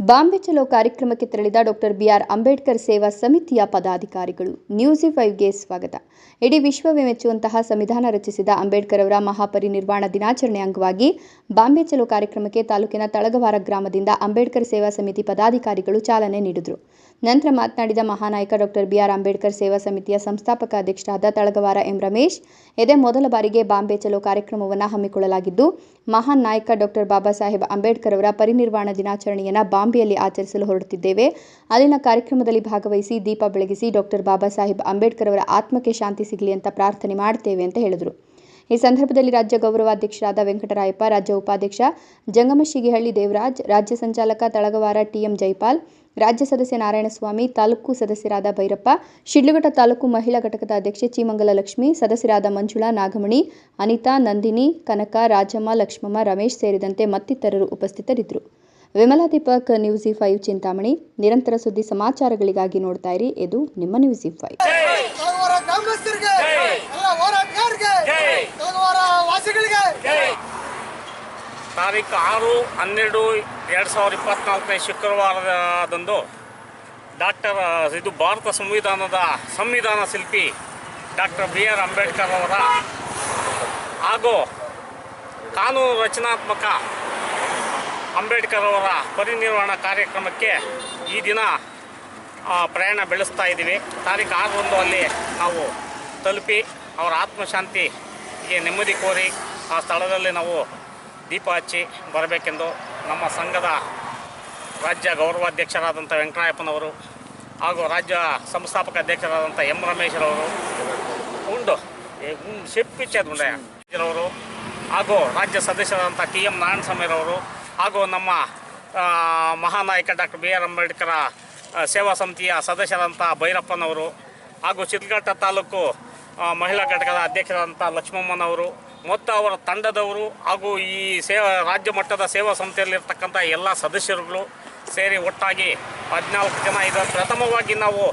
ಬಾಂಬೆ ಚಲೋ ಕಾರ್ಯಕ್ರಮಕ್ಕೆ ತೆರಳಿದ ಡಾಕ್ಟರ್ ಬಿಆರ್ ಅಂಬೇಡ್ಕರ್ ಸೇವಾ ಸಮಿತಿಯ ಪದಾಧಿಕಾರಿಗಳು. ನ್ಯೂಸ್ 5ಗೆ ಸ್ವಾಗತ. ಇಡೀ ವಿಶ್ವವೇ ಮೆಚ್ಚುವಂತಹ ಸಂವಿಧಾನ ರಚಿಸಿದ ಅಂಬೇಡ್ಕರ್ ಅವರ ಮಹಾಪರಿನಿರ್ವಾಣ ದಿನಾಚರಣೆ ಅಂಗವಾಗಿ ಬಾಂಬೆ ಚಲೋ ಕಾರ್ಯಕ್ರಮಕ್ಕೆ ತಾಲೂಕಿನ ತಳಗವಾರ ಗ್ರಾಮದಿಂದ ಅಂಬೇಡ್ಕರ್ ಸೇವಾ ಸಮಿತಿ ಪದಾಧಿಕಾರಿಗಳು ಚಾಲನೆ ನೀಡಿದರು. ನಂತರ ಮಾತನಾಡಿದ ಮಹಾನಾಯಕ ಡಾಕ್ಟರ್ ಬಿಆರ್ ಅಂಬೇಡ್ಕರ್ ಸೇವಾ ಸಮಿತಿಯ ಸಂಸ್ಥಾಪಕ ಅಧ್ಯಕ್ಷರಾದ ತಳಗವಾರ ಎಂ ರಮೇಶ್, ಇದೇ ಮೊದಲ ಬಾರಿಗೆ ಬಾಂಬೆ ಚಲೋ ಕಾರ್ಯಕ್ರಮವನ್ನು ಹಮ್ಮಿಕೊಳ್ಳಲಾಗಿದ್ದು, ಮಹಾನ್ ನಾಯಕ ಡಾಕ್ಟರ್ ಬಾಬಾ ಸಾಹೇಬ್ ಅಂಬೇಡ್ಕರ್ ಅವರ ಪರಿನಿರ್ವಾಣ ದಿನಾಚರಣೆಯನ್ನು ಬಾಂಬೆಯಲ್ಲಿ ಆಚರಿಸಲು ಹೊರಡುತ್ತಿದ್ದೇವೆ. ಅಲ್ಲಿನ ಕಾರ್ಯಕ್ರಮದಲ್ಲಿ ಭಾಗವಹಿಸಿ ದೀಪ ಬೆಳಗಿಸಿ ಡಾಕ್ಟರ್ ಬಾಬಾ ಸಾಹೇಬ್ ಅಂಬೇಡ್ಕರ್ ಅವರ ಆತ್ಮಕ್ಕೆ ಶಾಂತಿ ಸಿಗಲಿ ಅಂತ ಪ್ರಾರ್ಥನೆ ಮಾಡ್ತೇವೆ ಅಂತ ಹೇಳಿದರು. ಈ ಸಂದರ್ಭದಲ್ಲಿ ರಾಜ್ಯ ಗೌರವಾಧ್ಯಕ್ಷರಾದ ವೆಂಕಟರಾಯಪ್ಪ, ರಾಜ್ಯ ಉಪಾಧ್ಯಕ್ಷ ಜಂಗಮಶಿಗಿಹಳ್ಳಿ ದೇವರಾಜ್, ರಾಜ್ಯ ಸಂಚಾಲಕ ತಳಗವಾರ ಟಿಎಂ ಜೈಪಾಲ್, ರಾಜ್ಯ ಸದಸ್ಯ ನಾರಾಯಣಸ್ವಾಮಿ, ತಾಲೂಕು ಸದಸ್ಯರಾದ ಭೈರಪ್ಪ, ಶಿಡ್ಲಘಟ್ಟ ತಾಲೂಕು ಮಹಿಳಾ ಘಟಕದ ಅಧ್ಯಕ್ಷೆ ಚೀಮಂಗಲ ಲಕ್ಷ್ಮಿ, ಸದಸ್ಯರಾದ ಮಂಜುಳಾ, ನಾಗಮಣಿ, ಅನಿತಾ, ನಂದಿನಿ, ಕನಕ, ರಾಜಮ್ಮ, ಲಕ್ಷ್ಮಮ್ಮ, ರಮೇಶ್ ಸೇರಿದಂತೆ ಮತ್ತಿತರರು ಉಪಸ್ಥಿತರಿದ್ದರು. ವಿಮಲಾ ದೀಪಕ್, ನ್ಯೂಸ್ 5 ಚಿಂತಾಮಣಿ. ನಿರಂತರ ಸುದ್ದಿ ಸಮಾಚಾರಗಳಿಗಾಗಿ ನೋಡ್ತಾ ಇರಿ, ಇದು ನಿಮ್ಮ ನ್ಯೂಸ್ 5. ತಾರೀಕು 6/12/2024 ಶುಕ್ರವಾರದಂದು ಭಾರತ ಸಂವಿಧಾನ ಶಿಲ್ಪಿ ಡಾಕ್ಟರ್ ಬಿಆರ್ ಅಂಬೇಡ್ಕರ್ ಅವರ ಹಾಗೂ ಕಾನೂನು ರಚನಾತ್ಮಕ ಅಂಬೇಡ್ಕರ್ ಅವರ ಪರಿನಿರ್ವಾಣ ಕಾರ್ಯಕ್ರಮಕ್ಕೆ ಈ ದಿನ ಪ್ರಯಾಣ ಬೆಳೆಸ್ತಾ ಇದ್ದೀವಿ. ತಾರೀಕು 6ರಂದು ಅಲ್ಲಿ ನಾವು ತಲುಪಿ ಅವರ ಆತ್ಮಶಾಂತಿಗೆ ನೆಮ್ಮದಿ ಕೋರಿ ಆ ಸ್ಥಳದಲ್ಲಿ ನಾವು ದೀಪ ಹಚ್ಚಿ ಬರಬೇಕೆಂದು ನಮ್ಮ ಸಂಘದ ರಾಜ್ಯ ಗೌರವಾಧ್ಯಕ್ಷರಾದಂಥ ವೆಂಕಟರಾಯಪ್ಪನವರು ಹಾಗೂ ರಾಜ್ಯ ಸಂಸ್ಥಾಪಕ ಅಧ್ಯಕ್ಷರಾದಂಥ ಎಂ ರಮೇಶ್ರವರು ಶೆಪ್ಪಿಚ್ಚರವರು ಹಾಗೂ ರಾಜ್ಯ ಸದಸ್ಯರಾದಂಥ ಟಿ.ಎಂ. ನಾರಾಯಣಸ್ವಾಮಿರವರು ಹಾಗೂ ನಮ್ಮ ಮಹಾನಾಯಕ ಡಾಕ್ಟರ್ ಬಿ.ಆರ್. ಅಂಬೇಡ್ಕರ ಸೇವಾ ಸಮಿತಿಯ ಸದಸ್ಯರಾದಂಥ ಭೈರಪ್ಪನವರು ಹಾಗೂ ಶಿಡ್ಲಘಟ್ಟ ತಾಲೂಕು ಮಹಿಳಾ ಘಟಕದ ಅಧ್ಯಕ್ಷರಾದಂಥ ಲಕ್ಷ್ಮಮ್ಮನವರು ಮತ್ತು ಅವರ ತಂಡದವರು ಹಾಗೂ ಈ ರಾಜ್ಯ ಮಟ್ಟದ ಸೇವಾ ಸಮಿತಿಯಲ್ಲಿರ್ತಕ್ಕಂಥ ಎಲ್ಲ ಸದಸ್ಯರುಗಳು ಸೇರಿ ಒಟ್ಟಾಗಿ 14 ಜನ ಇದು ಪ್ರಥಮವಾಗಿ ನಾವು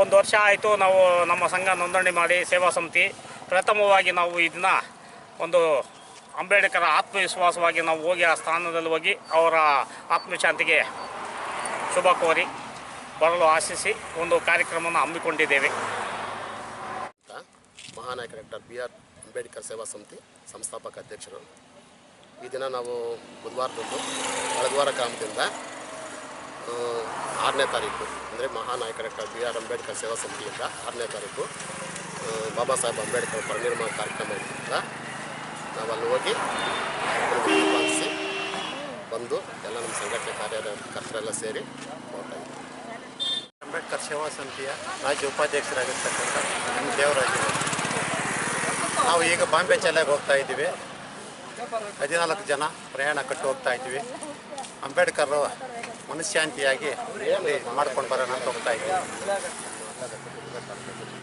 1 ವರ್ಷ ಆಯಿತು ನಾವು ನಮ್ಮ ಸಂಘ ನೋಂದಣಿ ಮಾಡಿ ಸೇವಾ ಸಮಿತಿ ಪ್ರಥಮವಾಗಿ ನಾವು ಈ ದಿನ ಒಂದು ಅಂಬೇಡ್ಕರ ಆತ್ಮವಿಶ್ವಾಸವಾಗಿ ನಾವು ಹೋಗಿ ಆ ಸ್ಥಾನದಲ್ಲಿ ಹೋಗಿ ಅವರ ಆತ್ಮಶಾಂತಿಗೆ ಶುಭ ಕೋರಿ ಬರಲು ಆಶಿಸಿ ಒಂದು ಕಾರ್ಯಕ್ರಮವನ್ನು ಹಮ್ಮಿಕೊಂಡಿದ್ದೇವೆ. ಮಹಾನಾಯಕ ಡಾಕ್ಟರ್ ಬಿ.ಆರ್. ಅಂಬೇಡ್ಕರ್ ಸೇವಾ ಸಮಿತಿ ಸಂಸ್ಥಾಪಕ ಅಧ್ಯಕ್ಷರು. ಈ ದಿನ ನಾವು ಬುಧವಾರದಂದು ತಳಗವಾರ ಗ್ರಾಮದಿಂದ 6ನೇ ತಾರೀಕು ಅಂದರೆ ಮಹಾನಾಯಕ ಡಾಕ್ಟರ್ ಬಿ.ಆರ್. ಅಂಬೇಡ್ಕರ್ ಸೇವಾ ಸಮಿತಿಯಿಂದ 6ನೇ ತಾರೀಕು ಬಾಬಾ ಸಾಹೇಬ್ ಅಂಬೇಡ್ಕರ್ ಪರಿನಿರ್ವಾಣ ಕಾರ್ಯಕ್ರಮ ಇರೋದ್ರಿಂದ ನಾವು ಅಲ್ಲಿ ಹೋಗಿ ಭಾಗಿಸಿ ಬಂದು ಎಲ್ಲ ನಮ್ಮ ಸಂಘಟನೆ ಕಾರ್ಯಕರ್ತರೆಲ್ಲ ಸೇರಿ ಹೋಗ್ತಾ ಇದ್ದೀವಿ. ಅಂಬೇಡ್ಕರ್ ಸೇವಾ ಸಮಿತಿಯ ರಾಜ್ಯ ಉಪಾಧ್ಯಕ್ಷರಾಗಿರ್ತಕ್ಕಂಥ ಎಂ ದೇವರಾಜ್. ನಾವು ಈಗ ಬಾಂಬೆ ಚಲಾಗಿ ಹೋಗ್ತಾ ಇದ್ದೀವಿ. 14 ಜನ ಪ್ರಯಾಣ ಕಟ್ಟು ಹೋಗ್ತಾ ಇದ್ದೀವಿ. ಅಂಬೇಡ್ಕರ್ ಮನಃಶಾಂತಿಯಾಗಿ ಮಾಡ್ಕೊಂಡು ಬರೋಣ ಅಂತ ಹೋಗ್ತಾ ಇದ್ದೀವಿ.